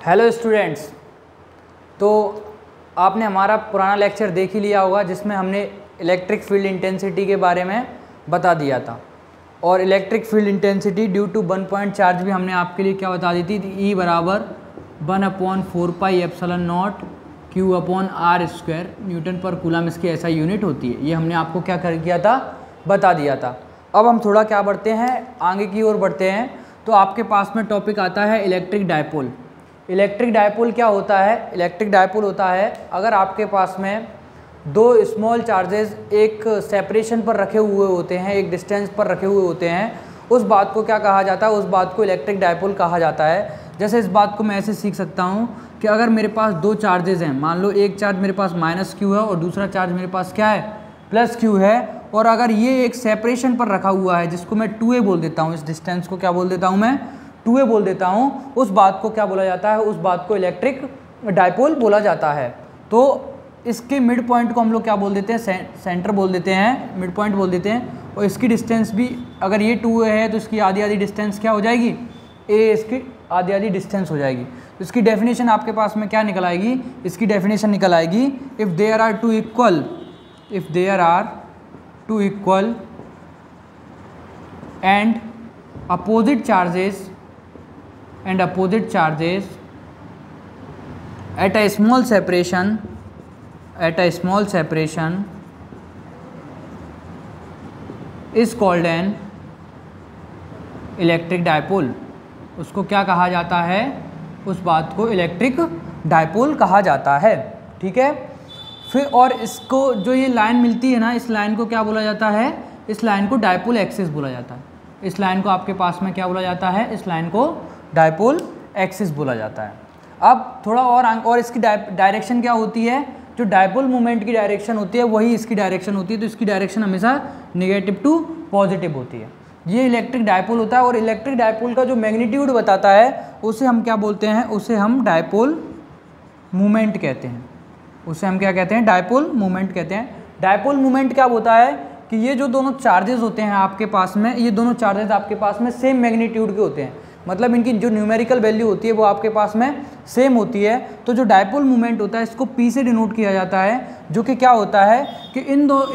Hello students, तो आपने हमारा पुराना लेक्चर देख ही लिया होगा जिसमें हमने इलेक्ट्रिक फील्ड इंटेंसिटी के बारे में बता दिया था। और electric field intensity due to 1 point charge भी हमने आपके लिए क्या बता दी थी, E बराबर 1/4πε0 Q/r², न्यूटन पर कूलम इसकी ऐसा यूनिट होती है। ये हमने आपको क्या कर किया था, बता दिया था। अब हम थोड़ा क्या बढ़ते हैं, आगे की ओर बढ़ते हैं। तो आपके पास में टॉपिक आता है इलेक्ट्रिक डायपोल। इलेक्ट्रिक डायपोल क्या होता है? इलेक्ट्रिक डायपोल होता है अगर आपके पास में दो स्मॉल चार्जेस एक सेपरेशन पर रखे हुए होते हैं, एक डिस्टेंस पर रखे हुए होते हैं, उस बात को क्या कहा जाता है? उस बात को इलेक्ट्रिक डायपोल कहा जाता है। जैसे इस बात को मैं ऐसे सीख सकता हूँ कि अगर मेरे पास दो चार्जेस हैं, मान लो एक चार्ज मेरे पास -q है और दूसरा चार्ज मेरे पास क्या है, +q है, और अगर ये एक सेपरेशन पर रखा हुआ है जिसको मैं 2a बोल देता हूँ, इस डिस्टेंस को क्या बोल देता हूँ मैं, 2a बोल देता हूँ, उस बात को क्या बोला जाता है? उस बात को इलेक्ट्रिक डायपोल बोला जाता है। तो इसके मिड पॉइंट को हम लोग क्या बोल देते हैं, सेंटर बोल देते हैं, मिड पॉइंट बोल देते हैं। और इसकी डिस्टेंस भी, अगर ये 2a है तो इसकी आधी आधी डिस्टेंस क्या हो जाएगी, a इसकी आधी आधी डिस्टेंस हो जाएगी। तो इसकी डेफिनेशन आपके पास में क्या निकल आएगी? इसकी डेफिनेशन निकल आएगी, if there are two equal and opposite charges at a small separation is called an electric dipole. उसको क्या कहा जाता है? उस बात को इलेक्ट्रिक डायपोल कहा जाता है। ठीक है। फिर और इसको जो ये लाइन मिलती है ना, इस लाइन को क्या बोला जाता है? इस लाइन को डायपोल एक्सिस बोला जाता है। इस लाइन को आपके पास में क्या बोला जाता है? इस लाइन को डायपोल एक्सिस बोला जाता है। अब थोड़ा और इसकी डायरेक्शन क्या होती है? जो डायपोल मोमेंट की डायरेक्शन होती है वही इसकी डायरेक्शन होती है। तो इसकी डायरेक्शन हमेशा नेगेटिव टू पॉजिटिव होती है। ये इलेक्ट्रिक डायपोल होता है। और इलेक्ट्रिक डायपोल का जो मैग्नीट्यूड बताता है उसे हम क्या बोलते हैं? उसे हम डायपोल मोमेंट कहते हैं। उसे हम क्या कहते हैं? डायपोल मोमेंट कहते हैं। डायपोल मोमेंट क्या होता है कि ये जो दोनों चार्जेस होते हैं आपके पास में, ये दोनों चार्जेस आपके पास में सेम मैग्नीट्यूड के होते हैं, मतलब इनकी जो न्यूमेरिकल वैल्यू होती है वो आपके पास में सेम होती है। तो जो डायपोल मोमेंट होता है इसको P से डिनोट किया जाता है, जो कि क्या होता है कि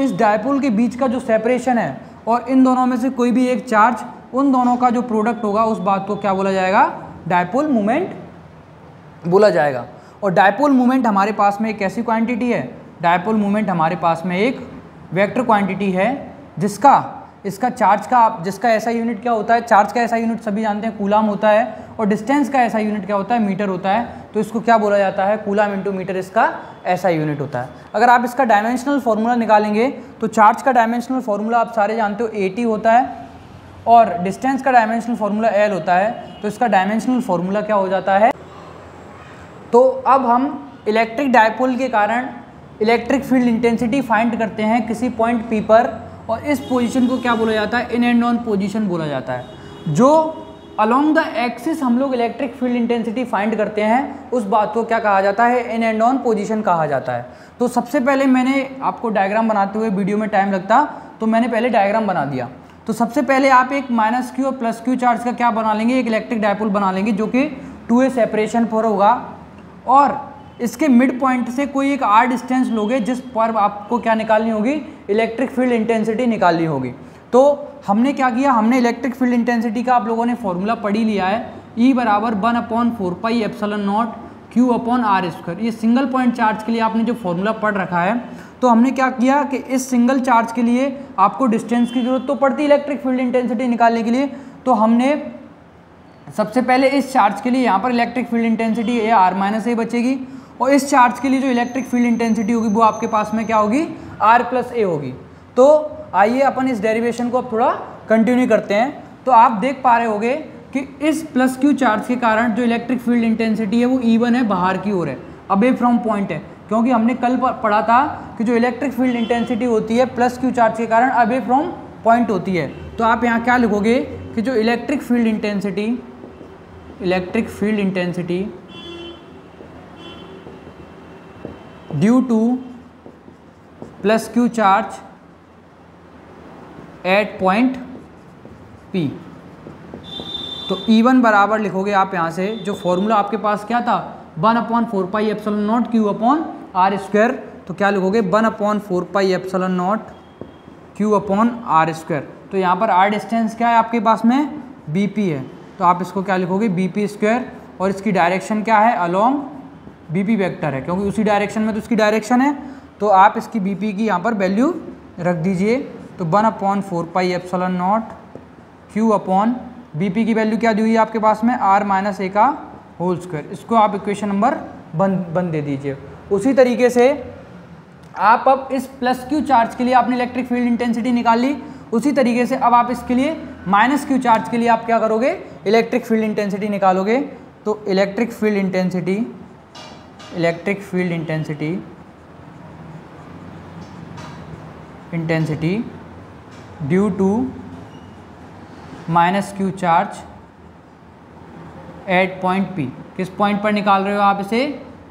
इस डायपोल के बीच का जो सेपरेशन है और इन दोनों में से कोई भी एक चार्ज, उन दोनों का जो प्रोडक्ट होगा उस बात को क्या बोला जाएगा? डायपोल मोमेंट बोला जाएगा। और डायपोल मोमेंट हमारे पास में एक ऐसी क्वांटिटी है, डायपोल मोमेंट हमारे पास में एक वेक्टर क्वांटिटी है जिसका चार्ज का, जिसका ऐसा यूनिट क्या होता है? चार्ज का ऐसा यूनिट सभी जानते हैं कूलाम होता है, और डिस्टेंस का ऐसा यूनिट क्या होता है? मीटर होता है। तो इसको क्या बोला जाता है? कूलाम इंटू मीटर इसका ऐसा यूनिट होता है। अगर आप इसका डायमेंशनल फार्मूला निकालेंगे तो चार्ज का डायमेंशनल फार्मूला आप सारे जानते हो AT होता है, और डिस्टेंस का डायमेंशनल फार्मूला L होता है। तो इसका डायमेंशनल फार्मूला क्या हो जाता है? तो अब हम इलेक्ट्रिक डायपोल के कारण इलेक्ट्रिक फील्ड इंटेंसिटी फाइंड करते हैं किसी पॉइंट P पर, और इस पोजीशन को क्या बोला जाता है? इन एंड ऑन पोजीशन बोला जाता है। जो अलोंग द एक्सिस हम लोग इलेक्ट्रिक फील्ड इंटेंसिटी फाइंड करते हैं उस बात को क्या कहा जाता है? इन एंड ऑन पोजीशन कहा जाता है। तो सबसे पहले मैंने आपको डायग्राम बनाते हुए, वीडियो में टाइम लगता तो मैंने पहले डायग्राम बना दिया। तो सबसे पहले आप एक -q और +q चार्ज का क्या बना लेंगे? एक इलेक्ट्रिक डायपोल बना लेंगे जो कि 2a सेपरेशन पर होगा, और इसके मिड पॉइंट से कोई एक r डिस्टेंस लोगे जिस पर आपको क्या निकालनी होगी? इलेक्ट्रिक फील्ड इंटेंसिटी निकालनी होगी। तो हमने क्या किया? हमने इलेक्ट्रिक फील्ड इंटेंसिटी का आप लोगों ने फॉर्मूला पढ़ ही लिया है, E बराबर 1/4πε0 Q/r²। ये सिंगल पॉइंट चार्ज के लिए आपने जो फॉर्मूला पढ़ रखा है। तो हमने क्या किया कि इस सिंगल चार्ज के लिए आपको डिस्टेंस की जरूरत तो पड़ती है इलेक्ट्रिक फील्ड इंटेंसिटी निकालने के लिए। तो हमने सबसे पहले इस चार्ज के लिए यहाँ पर इलेक्ट्रिक फील्ड इंटेंसिटी r-a बचेगी, और इस चार्ज के लिए जो इलेक्ट्रिक फील्ड इंटेंसिटी होगी वो आपके पास में क्या होगी? r+a होगी। तो आइए अपन इस डेरिवेशन को अब थोड़ा कंटिन्यू करते हैं। तो आप देख पा रहे होंगे कि इस +q चार्ज के कारण जो इलेक्ट्रिक फील्ड इंटेंसिटी है वो E1 है, बाहर की ओर है, अवे फ्रॉम पॉइंट है, क्योंकि हमने कल पढ़ा था कि जो इलेक्ट्रिक फील्ड इंटेंसिटी होती है +q चार्ज के कारण अवे फ्रॉम पॉइंट होती है। तो आप यहाँ क्या लिखोगे कि जो electric field intensity due to +q charge at point P। तो E1 बराबर लिखोगे आप यहाँ से, जो फॉर्मूला आपके पास क्या था 1/4πε0 Q/r², तो क्या लिखोगे 1/4πε0 Q/r²। तो यहाँ पर r डिस्टेंस क्या है आपके पास में BP है, तो आप इसको क्या लिखोगे BP², और इसकी डायरेक्शन क्या है अलोंग BP वेक्टर है, क्योंकि उसी डायरेक्शन में तो इसकी डायरेक्शन है, तो आप इसकी BP की यहाँ पर वैल्यू रख दीजिए। तो 1/4πε0 Q/BP की वैल्यू क्या दी हुई है आपके पास में r-a²। इसको आप इक्वेशन नंबर 1 दे दीजिए। उसी तरीके से आप अब इस +Q चार्ज के लिए आपने इलेक्ट्रिक फील्ड इंटेंसिटी निकाल ली, उसी तरीके से अब आप इसके लिए -Q चार्ज के लिए आप क्या करोगे इलेक्ट्रिक फील्ड इंटेंसिटी निकालोगे। तो electric field intensity due to -Q charge at point P, किस पॉइंट पर निकाल रहे हो आप इसे,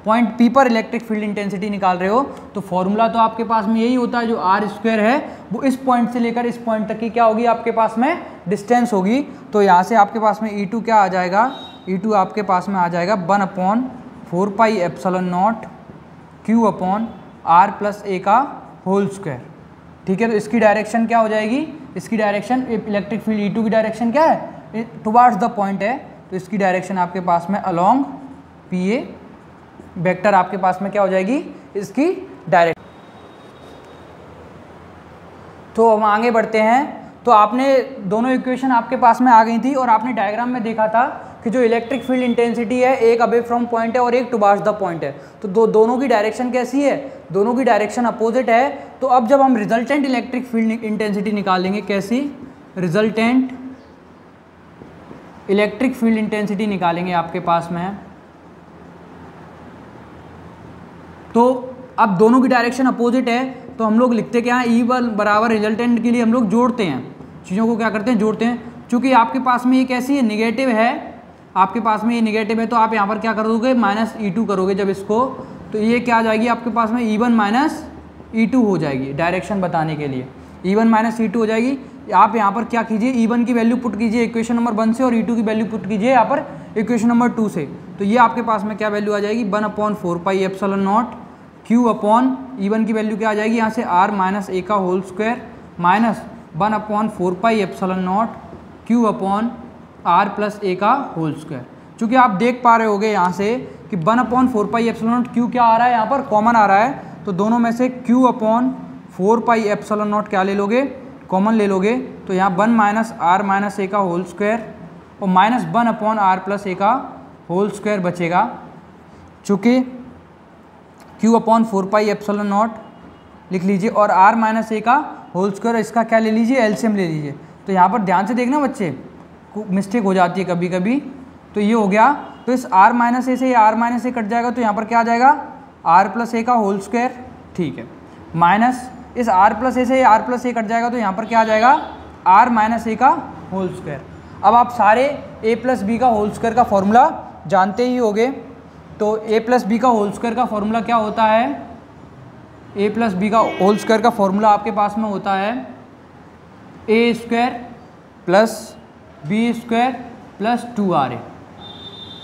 पॉइंट P पर इलेक्ट्रिक फील्ड इंटेंसिटी निकाल रहे हो। तो फॉर्मूला तो आपके पास में यही होता है, जो r² है वो इस पॉइंट से लेकर इस पॉइंट तक की क्या होगी आपके पास में डिस्टेंस होगी। तो यहाँ से आपके पास में E2 क्या आ जाएगा, E2 आपके पास में आ जाएगा 1/4πε0 Q/r+a²। ठीक है, तो इसकी डायरेक्शन क्या हो जाएगी, इसकी डायरेक्शन इलेक्ट्रिक फील्ड E2 की डायरेक्शन क्या है टुवार्ड्स द पॉइंट है, तो इसकी डायरेक्शन आपके पास में अलोंग PA वेक्टर आपके पास में क्या हो जाएगी इसकी डायरेक्शन। तो हम आगे बढ़ते हैं। तो आपने दोनों इक्वेशन आपके पास में आ गई थी, और आपने डायग्राम में देखा था कि जो इलेक्ट्रिक फील्ड इंटेंसिटी है एक अवे फ्रॉम पॉइंट है और एक टुवार्ड्स द पॉइंट है, तो दोनों की डायरेक्शन कैसी है, दोनों की डायरेक्शन अपोजिट है। तो अब जब हम रिजल्टेंट इलेक्ट्रिक फील्ड इंटेंसिटी निकालेंगे, कैसी रिजल्टेंट इलेक्ट्रिक फील्ड इंटेंसिटी निकालेंगे आपके पास में है, तो अब दोनों की डायरेक्शन अपोजिट है, तो हम लोग लिखते क्या है E1 बराबर रिजल्टेंट के लिए हम लोग जोड़ते हैं चीज़ों को, क्या करते हैं जोड़ते हैं। चूँकि आपके पास में ये कैसी है निगेटिव है, आपके पास में ये निगेटिव है, तो आप यहाँ पर क्या करोगे -E2 करोगे जब इसको, तो ये क्या आ जाएगी आपके पास में E1 - E2 हो जाएगी डायरेक्शन बताने के लिए, E1 - E2 हो जाएगी। आप यहाँ पर क्या कीजिए E1 की वैल्यू पुट कीजिए इक्वेशन नंबर 1 से, और E2 की वैल्यू पुट कीजिए यहाँ पर इक्वेशन नंबर 2 से। तो ये आपके पास में क्या वैल्यू आ जाएगी 1/4πε0 Q/E1 की वैल्यू क्या आ जाएगी यहाँ से r-a² -1/4πε0 Q/r+a²। चूँकि आप देख पा रहे होगे यहाँ से कि 1/4πε0 Q क्या आ रहा है, यहाँ पर कॉमन आ रहा है, तो दोनों में से Q/4πε0 क्या ले लोगे कॉमन ले लोगे, तो यहाँ 1 - r-a² और -1/r+a² बचेगा। चूँकि Q/4πε0 लिख लीजिए और r-a² इसका क्या ले लीजिए एलसीएम ले लीजिए। तो यहाँ पर ध्यान से देखना बच्चे, मिस्टेक हो जाती है कभी कभी। तो ये हो गया, तो इस r-a से ये r-a कट जाएगा, तो यहाँ पर क्या आ जाएगा r+a²। ठीक है, माइनस इस r+a से ये r+a कट जाएगा, तो यहाँ पर क्या आ जाएगा r-a²। अब आप सारे a+b का होल स्क्वायर का फॉर्मूला जानते ही होंगे। तो a+b का होल स्क्वायर का फॉर्मूला क्या होता है, a+b का होल स्क्वायर का फॉर्मूला आपके पास में होता है a² + b² + 2ra,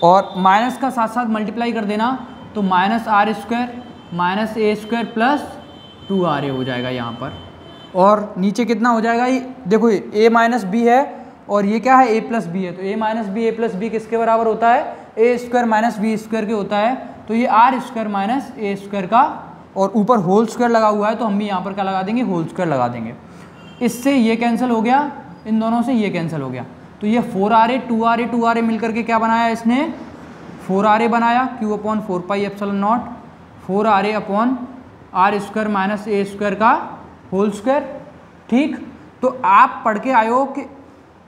और माइनस का साथ साथ मल्टीप्लाई कर देना, तो -r² -a² + 2ra हो जाएगा यहाँ पर। और नीचे कितना हो जाएगा, ये देखो a - b है और ये क्या है a+b है, तो a - b a+b किसके बराबर होता है a² - b² के होता है। तो ये r² - a² का, और ऊपर होल स्क्वायर लगा हुआ है, तो हम भी यहाँ पर क्या लगा देंगे होल स्क्वायर लगा देंगे। इससे ये कैंसिल हो गया, इन दोनों से ये कैंसिल हो गया, तो ये 4ra 2ra मिलकर के क्या बनाया इसने 4ra बनाया Q/4πε0 4ra/r² - a² का होल स्क्वायर। ठीक, तो आप पढ़ के आए हो कि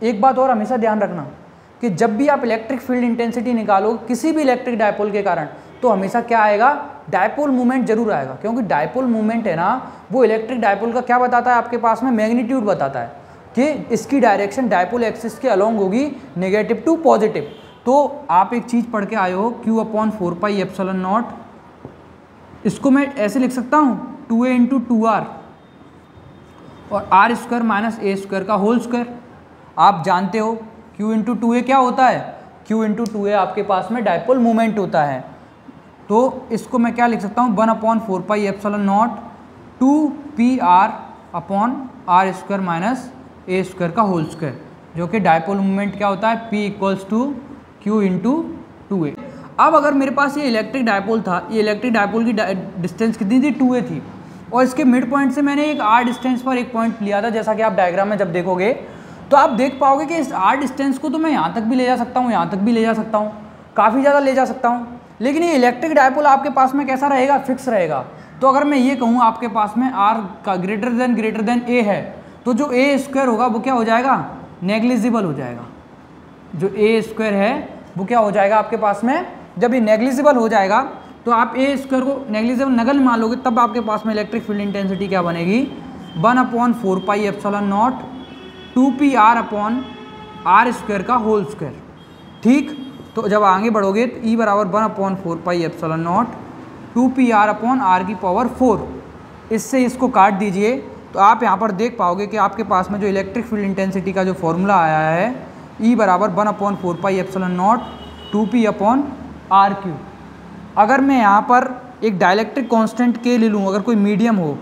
एक बात और हमेशा ध्यान रखना कि जब भी आप इलेक्ट्रिक फील्ड इंटेंसिटी निकालो किसी भी इलेक्ट्रिक डायपोल के कारण, तो हमेशा क्या आएगा डायपोल मूवमेंट जरूर आएगा, क्योंकि डायपोल मूवमेंट है ना वो इलेक्ट्रिक डायपोल का क्या बताता है आपके पास में मैग्नीट्यूड बताता है कि इसकी डायरेक्शन डायपोल एक्सिस के अलोंग होगी नेगेटिव टू पॉजिटिव। तो आप एक चीज़ पढ़ के आए हो Q/4πε0, इसको मैं ऐसे लिख सकता हूँ 2a × 2r और r² - a² का होल स्क्वायर। आप जानते हो Q इंटू 2A क्या होता है, Q इंटू 2A आपके पास में डायपोल मोमेंट होता है। तो इसको मैं क्या लिख सकता हूँ, 1/4πε0 2PR upon r square minus a square का होल स्क्वायर, जो कि डायपोल मोमेंट क्या होता है, P equals to Q into 2A। अब अगर मेरे पास ये इलेक्ट्रिक डायपोल था, ये इलेक्ट्रिक डायपोल की डिस्टेंस कितनी थी, 2A थी, और इसके मिड पॉइंट से मैंने एक R डिस्टेंस पर एक पॉइंट लिया था। जैसा कि आप डायग्राम में जब देखोगे तो आप देख पाओगे कि इस R डिस्टेंस को तो मैं यहाँ तक भी ले जा सकता हूँ, यहाँ तक भी ले जा सकता हूँ, काफ़ी ज़्यादा ले जा सकता हूँ, लेकिन ये इलेक्ट्रिक डायपोल आपके पास में कैसा रहेगा, फिक्स रहेगा। तो अगर मैं ये कहूँ आपके पास में R का ग्रेटर देन A है, तो जो A स्क्वायर होगा वो क्या हो जाएगा, नेग्लिजिबल हो जाएगा। जो A स्क्वायर है वो क्या हो जाएगा आपके पास में, जब ये नेग्लिजिबल हो जाएगा तो आप A स्क्वायर को नेग्लिजिबल नगल मान लोगे, तब आपके पास में इलेक्ट्रिक फील्ड इंटेंसिटी क्या बनेगी, 1/4πε0 2PR अपॉन आर स्क्वायर का होल स्क्वायर। ठीक, तो जब आगे बढ़ोगे तो E बराबर 1/4πε0 2PR अपॉन आर की पावर 4, इससे इसको काट दीजिए तो आप यहाँ पर देख पाओगे कि आपके पास में जो इलेक्ट्रिक फील्ड इंटेंसिटी का जो फॉर्मूला आया है, E बराबर 1/4πε0 2P अपॉन आर क्यू। अगर मैं यहाँ पर एक डाइलेक्ट्रिक कांस्टेंट के ले लूँ, अगर कोई मीडियम हो,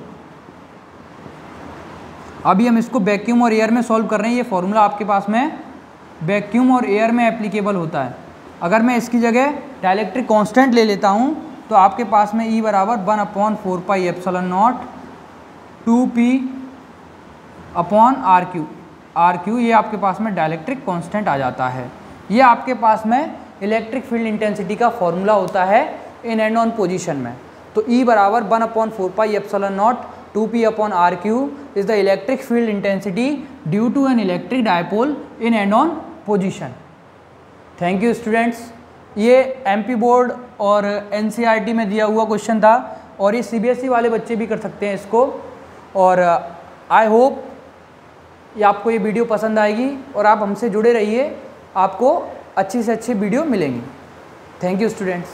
अभी हम इसको वैक्यूम और एयर में सॉल्व कर रहे हैं, ये फॉर्मूला आपके पास में वैक्यूम और एयर में एप्लीकेबल होता है। अगर मैं इसकी जगह डाइलेक्ट्रिक कांस्टेंट ले लेता हूँ तो आपके पास में E बराबर 1/4πε0 2P अपॉन आर क्यू, ये आपके पास में डाइलेक्ट्रिक कांस्टेंट आ जाता है। ये आपके पास में इलेक्ट्रिक फील्ड इंटेंसिटी का फॉर्मूला होता है इन एंड ऑन पोजीशन में। तो E बराबर 1/4πε0 2P upon r cube is the electric field intensity due to an electric dipole in end on position. Thank you students. ये MP बोर्ड और NCERT में दिया हुआ क्वेश्चन था, और ये CBSE वाले बच्चे भी कर सकते हैं इसको। और आई होप ये आपको ये वीडियो पसंद आएगी और आप हमसे जुड़े रहिए, आपको अच्छी से अच्छी वीडियो मिलेंगी। Thank you students.